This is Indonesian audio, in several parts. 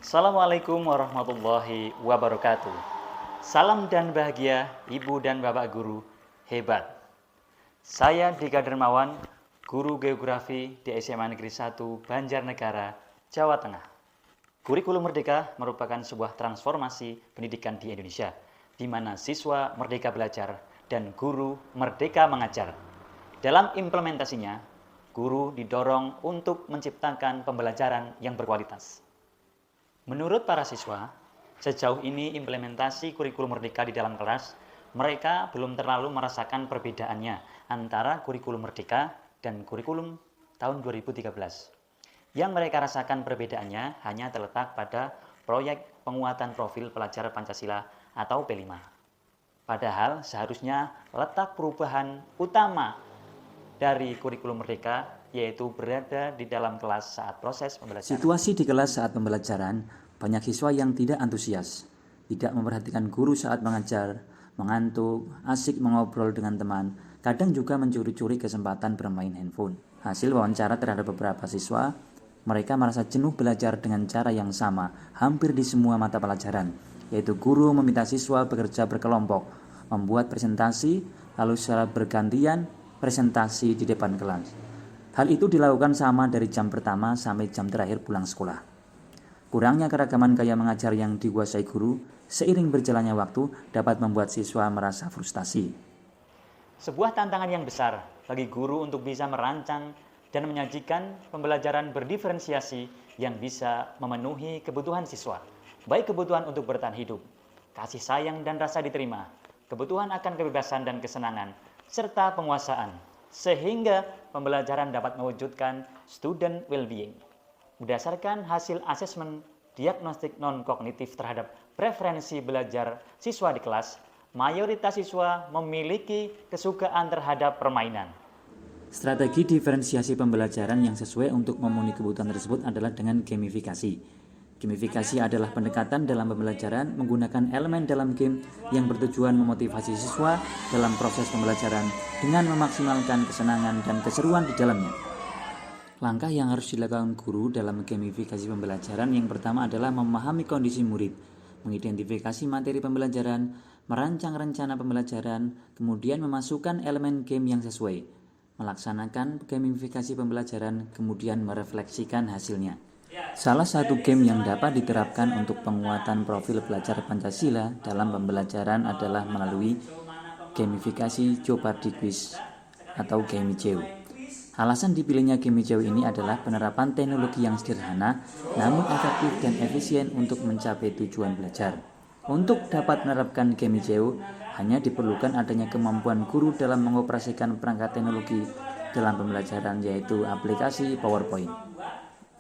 Assalamualaikum warahmatullahi wabarakatuh. Salam dan bahagia Ibu dan Bapak Guru hebat. Saya Dika Dermawan, Guru Geografi di SMA Negeri 1 Banjarnegara, Jawa Tengah. Kurikulum Merdeka merupakan sebuah transformasi pendidikan di Indonesia, di mana siswa merdeka belajar dan guru merdeka mengajar. Dalam implementasinya, guru didorong untuk menciptakan pembelajaran yang berkualitas. Menurut para siswa, sejauh ini implementasi kurikulum merdeka di dalam kelas, mereka belum terlalu merasakan perbedaannya antara kurikulum merdeka dan kurikulum tahun 2013. Yang mereka rasakan perbedaannya hanya terletak pada proyek penguatan profil pelajar Pancasila atau P5. Padahal seharusnya letak perubahan utama dari kurikulum merdeka yaitu berada di dalam kelas saat proses pembelajaran. Situasi di kelas saat pembelajaran, banyak siswa yang tidak antusias, tidak memperhatikan guru saat mengajar, mengantuk, asik mengobrol dengan teman, kadang juga mencuri-curi kesempatan bermain handphone. Hasil wawancara terhadap beberapa siswa, mereka merasa jenuh belajar dengan cara yang sama hampir di semua mata pelajaran, yaitu guru meminta siswa bekerja berkelompok, membuat presentasi, lalu secara bergantian presentasi di depan kelas. Hal itu dilakukan sama dari jam pertama sampai jam terakhir pulang sekolah. Kurangnya keragaman gaya mengajar yang dikuasai guru seiring berjalannya waktu dapat membuat siswa merasa frustasi. Sebuah tantangan yang besar bagi guru untuk bisa merancang dan menyajikan pembelajaran berdiferensiasi yang bisa memenuhi kebutuhan siswa, baik kebutuhan untuk bertahan hidup, kasih sayang dan rasa diterima, kebutuhan akan kebebasan dan kesenangan, serta penguasaan, sehingga pembelajaran dapat mewujudkan student well-being. Berdasarkan hasil asesmen diagnostik non-kognitif terhadap preferensi belajar siswa di kelas, mayoritas siswa memiliki kesukaan terhadap permainan. Strategi diferensiasi pembelajaran yang sesuai untuk memenuhi kebutuhan tersebut adalah dengan gamifikasi. Gamifikasi adalah pendekatan dalam pembelajaran menggunakan elemen dalam game yang bertujuan memotivasi siswa dalam proses pembelajaran dengan memaksimalkan kesenangan dan keseruan di dalamnya. Langkah yang harus dilakukan guru dalam gamifikasi pembelajaran yang pertama adalah memahami kondisi murid, mengidentifikasi materi pembelajaran, merancang rencana pembelajaran, kemudian memasukkan elemen game yang sesuai, melaksanakan gamifikasi pembelajaran, kemudian merefleksikan hasilnya. Salah satu game yang dapat diterapkan untuk penguatan profil pelajar Pancasila dalam pembelajaran adalah melalui gamifikasi Jeopardy Quiz atau Gamijeu. Alasan dipilihnya Gamijeu ini adalah penerapan teknologi yang sederhana namun efektif dan efisien untuk mencapai tujuan belajar. Untuk dapat menerapkan Gamijeu, hanya diperlukan adanya kemampuan guru dalam mengoperasikan perangkat teknologi dalam pembelajaran yaitu aplikasi PowerPoint.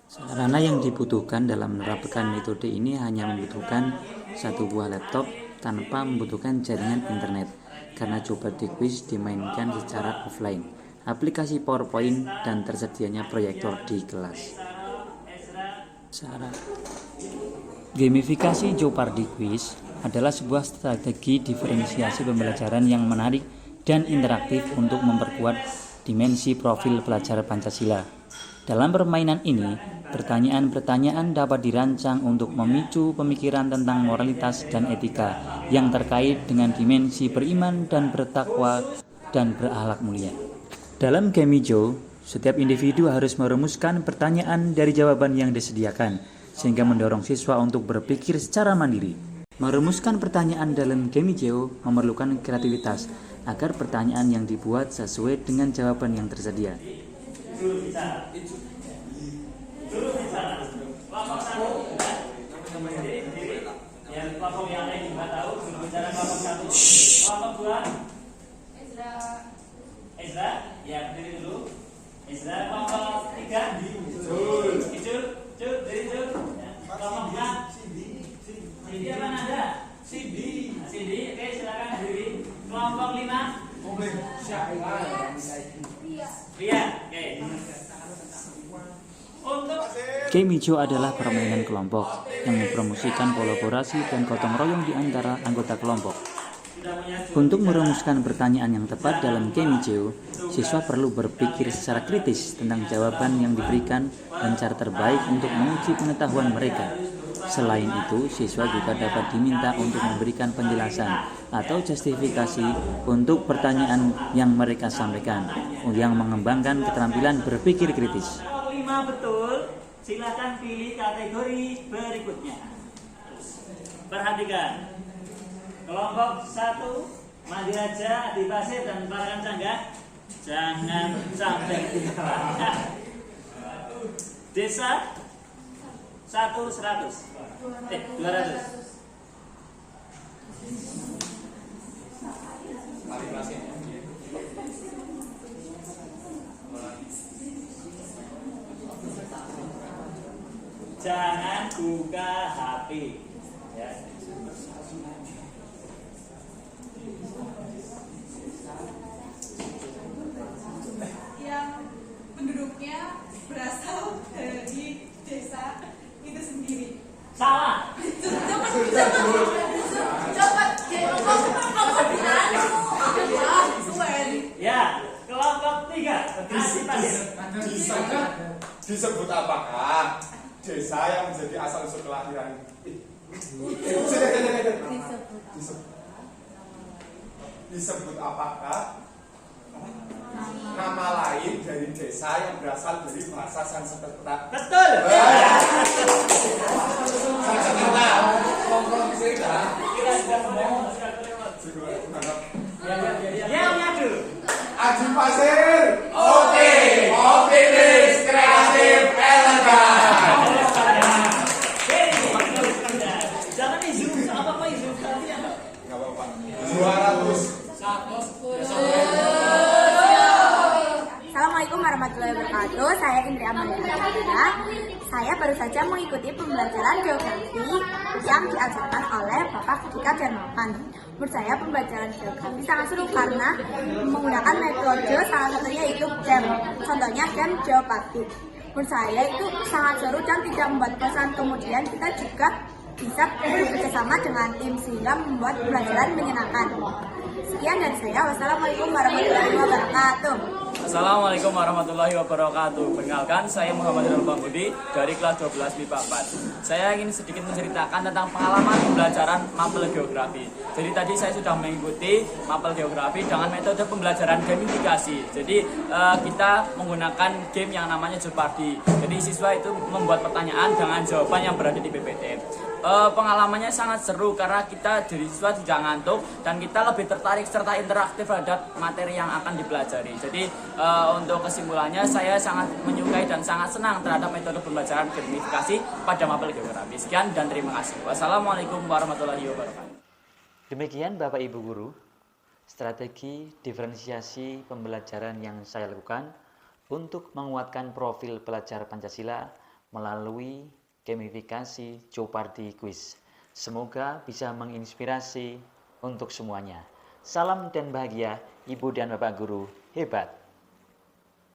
Sarana yang dibutuhkan dalam menerapkan metode ini hanya membutuhkan satu buah laptop tanpa membutuhkan jaringan internet karena Jeopardy Quiz dimainkan secara offline, aplikasi PowerPoint, dan tersedianya proyektor di kelas. Gamifikasi Jeopardy Quiz adalah sebuah strategi diferensiasi pembelajaran yang menarik dan interaktif untuk memperkuat dimensi profil pelajar Pancasila. Dalam permainan ini, pertanyaan-pertanyaan dapat dirancang untuk memicu pemikiran tentang moralitas dan etika yang terkait dengan dimensi beriman dan bertakwa dan berakhlak mulia. Dalam Gamijeu, setiap individu harus merumuskan pertanyaan dari jawaban yang disediakan, sehingga mendorong siswa untuk berpikir secara mandiri. Merumuskan pertanyaan dalam Gamijeu memerlukan kreativitas agar pertanyaan yang dibuat sesuai dengan jawaban yang tersedia. Ezra, ya berdiri dulu. Ezra kelompok 3. Icul, dari Icul. Kelompok 4. Cindy apa Nada? Cindy, oke silakan berdiri. Kelompok 5. Ria, oke. Gamijeu adalah permainan kelompok yang mempromosikan kolaborasi dan gotong royong di antara anggota kelompok. Untuk merumuskan pertanyaan yang tepat dalam Gamijeu, siswa perlu berpikir secara kritis tentang jawaban yang diberikan dan cara terbaik untuk menguji pengetahuan mereka. Selain itu, siswa juga dapat diminta untuk memberikan penjelasan atau justifikasi untuk pertanyaan yang mereka sampaikan, yang mengembangkan keterampilan berpikir kritis. Kalau 5 betul, silakan pilih kategori berikutnya. Perhatikan. Kelompok 1, Mandi Raja, Adi Pasir, dan Parakan Cangga. Jangan sampai dikalahkan. Desa 200. Jangan buka HP. Ya. Yang penduduknya berasal dari desa itu sendiri. Salah. Ya, kelompok 3. Adi Pasir. Disebut apakah desa yang menjadi asal usul kelahiran? Disebut apakah nama lain dari desa yang berasal dari bahasa Sanskerta? Betul. Yang nyadu. Adi Pasir. Oke, optimis, kreatif, elegan. Jangan izin apa izin kalian. Enggak apa-apa. 200. Assalamualaikum warahmatullahi wabarakatuh. Saya Indri Amalia. Saya baru saja mengikuti pembelajaran geografi yang diajarkan oleh Bapak Dika Darmawan. Menurut saya pembelajaran geografi sangat seru karena menggunakan metode salah satunya itu GEM. Contohnya GEM Geoparty. Menurut saya itu sangat seru dan tidak membuat bosan. Kemudian kita juga bisa bekerja sama dengan tim sehingga membuat pembelajaran menyenangkan. Sekian dari saya. Wassalamualaikum warahmatullahi wabarakatuh. Assalamualaikum warahmatullahi wabarakatuh. Perkenalkan, saya Muhammad Ridwan Budi dari kelas 12 MIPA 4. Saya ingin sedikit menceritakan tentang pengalaman pembelajaran mapel geografi. Jadi tadi saya sudah mengikuti mapel geografi dengan metode pembelajaran gamifikasi. Jadi kita menggunakan game yang namanya Jeopardy. Jadi siswa itu membuat pertanyaan dengan jawaban yang berada di PPT. Pengalamannya sangat seru karena kita dari siswa tidak ngantuk dan kita lebih tertarik serta interaktif terhadap materi yang akan dipelajari. Jadi untuk kesimpulannya saya sangat menyukai dan sangat senang terhadap metode pembelajaran gamifikasi pada mapel geografi. Sekian dan terima kasih. Wassalamualaikum warahmatullahi wabarakatuh. Demikian Bapak Ibu Guru, strategi diferensiasi pembelajaran yang saya lakukan untuk menguatkan profil pelajar Pancasila melalui gamifikasi Jeopardy Quiz. Semoga bisa menginspirasi untuk semuanya. Salam dan bahagia, Ibu dan Bapak Guru hebat.